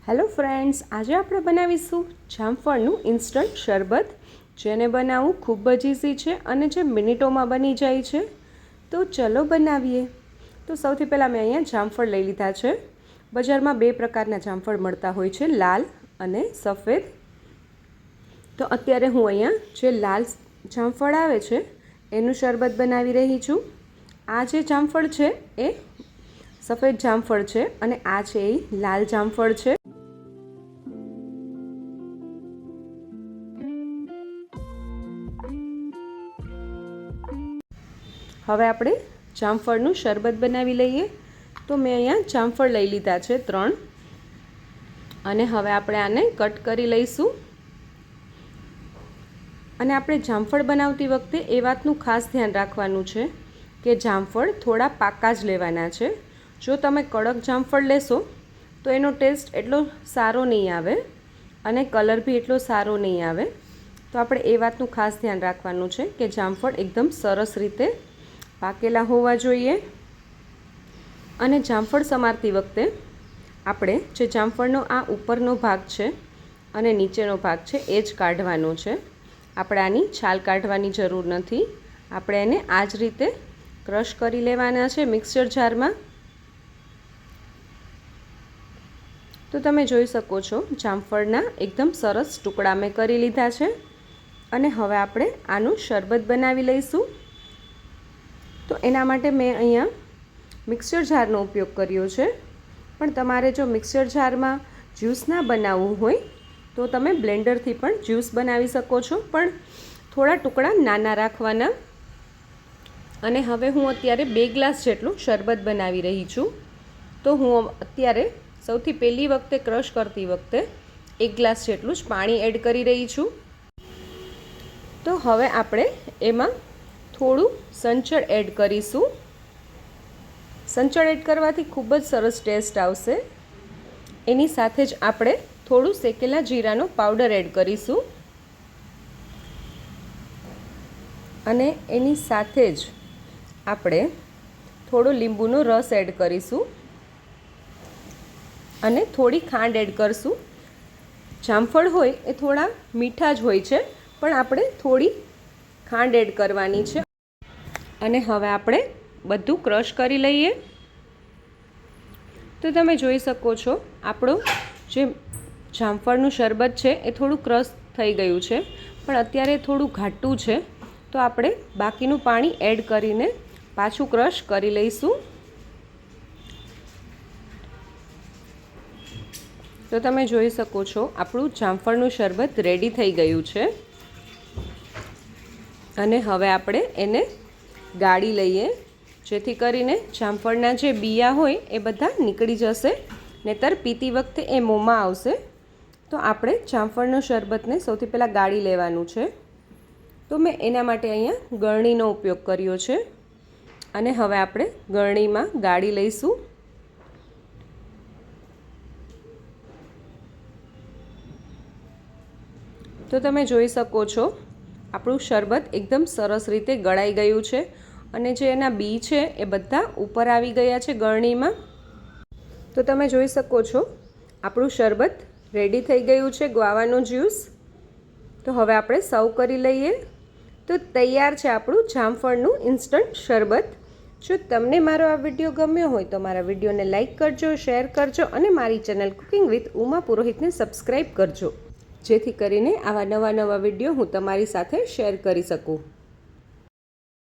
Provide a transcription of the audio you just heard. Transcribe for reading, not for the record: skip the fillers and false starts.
Hello friends, આજે આપણે બનાવીશું જામફળનું ઇન્સ્ટન્ટ શરબત, જેને બનાવવું ખૂબ જ ઇઝી છે અને જે મિનિટોમાં બની જાય છે। તો ચલો બનાવીએ। તો સૌથી પહેલાં મેં અહીંયા જામફળ લઈ લીધા છે। બજારમાં બે પ્રકારના જામફળ મળતા હોય છે, લાલ અને સફેદ। તો અત્યારે હું અહીંયા જે લાલ જામફળ આવે છે એનું શરબત બનાવી રહી છું। આ જે જામફળ છે એ સફેદ જામફળ છે અને આ છે એ લાલ જામફળ છે। હવે આપણે જામફળનું શરબત બનાવી લઈએ। તો મેં અહીંયા જામફળ લઈ લીધા છે 3 અને હવે આપણે આને કટ કરી લઈશું। અને આપણે જામફળ બનાવતી વખતે એ વાતનું ખાસ ધ્યાન રાખવાનું છે કે જામફળ થોડા પાકા જ લેવાના છે। જો તમે કડક જામફળ લેશો તો એનો ટેસ્ટ એટલો સારો નહીં આવે અને કલર બી એટલો સારો નહીં આવે। તો આપણે એ વાતનું ખાસ ધ્યાન રાખવાનું છે કે જામફળ એકદમ સરસ રીતે પાકેલા હોવા જોઈએ। અને જામફળ સમારતી વખતે આપણે જે જામફળનો આ ઉપરનો ભાગ છે અને નીચેનો ભાગ છે એ જ કાઢવાનો છે। આપણે આની છાલ કાઢવાની જરૂર નથી। આપણે એને આ જ રીતે ક્રશ કરી લેવાના છે મિક્સર જારમાં। તો તમે જોઈ શકો છો જામફળના એકદમ સરસ ટુકડા મેં કરી લીધા છે અને હવે આપણે આનું શરબત બનાવી લઈશું। તો એના માટે મેં અહીંયા મિક્સર જારનો ઉપયોગ કર્યો છે, પણ તમારે જો મિક્સર જારમાં જ્યુસ ના બનાવવું હોય તો તમે બ્લેન્ડરથી પણ જ્યુસ બનાવી શકો છો, પણ થોડા ટુકડા નાના રાખવાના। અને હવે હું અત્યારે 2 ગ્લાસ જેટલું શરબત બનાવી રહી છું। તો હું અત્યારે સૌથી પહેલી વખતે ક્રશ કરતી વખતે 1 ગ્લાસ જેટલું જ પાણી એડ કરી રહી છું। તો હવે આપણે એમાં થોડું સંચળ એડ કરીશું। સંચળ એડ કરવાથી ખૂબ જ સરસ ટેસ્ટ આવશે। એની સાથે જ આપણે થોડું શેકેલા જીરાનો પાવડર એડ કરીશું અને એની સાથે જ આપણે થોડો લીંબુનો રસ એડ કરીશું અને થોડી ખાંડ એડ કરશું। જામફળ હોય એ થોડા મીઠા જ હોય છે, પણ આપણે થોડી ખાંડ એડ કરવાની છે। અને હવે આપણે બધું ક્રશ કરી લઈએ। તો તમે જોઈ શકો છો આપણું જે જામફળનું શરબત છે એ થોડું ક્રશ થઈ ગયું છે, પણ અત્યારે થોડું ઘાટું છે। તો આપણે બાકીનું પાણી એડ કરીને પાછું ક્રશ કરી લઈશું। તો તમે જોઈ શકો છો આપણું જામફળનું શરબત રેડી થઈ ગયું છે અને હવે આપણે એને ગાળી લઈએ, જેથી કરીને જામફળના જે બિયા હોય એ બધા નીકળી જશે, નહીંતર પીતી વખતે એ મોંમાં આવશે। તો આપણે જામફળનો શરબતને સૌથી પહેલાં ગાળી લેવાનું છે। તો મેં એના માટે અહીંયા ગળણીનો ઉપયોગ કર્યો છે અને હવે આપણે ગળણીમાં ગાળી લઈશું। તો તમે જોઈ શકો છો આપણું શરબત એકદમ સરસ રીતે ગળાઈ ગયું છે અને જે એના બી છે એ બધા ઉપર આવી ગયા છે ગળણીમાં। તો તમે જોઈ શકો છો આપણું શરબત રેડી થઈ ગયું છે, ગ્વાવાનો જ્યુસ। તો હવે આપણે સર્વ કરી લઈએ। તો તૈયાર છે આપણું જામફળનું ઇન્સ્ટન્ટ શરબત। જો તમને મારો આ વિડીયો ગમ્યો હોય તો મારા વિડીયોને લાઇક કરજો, શેર કરજો અને મારી ચેનલ કુકિંગ વિથ ઉમા પુરોહિતને સબસ્ક્રાઈબ કરજો, જેથી કરીને આવા નવા વિડીયો હું તમારી સાથે શેર કરી શકું।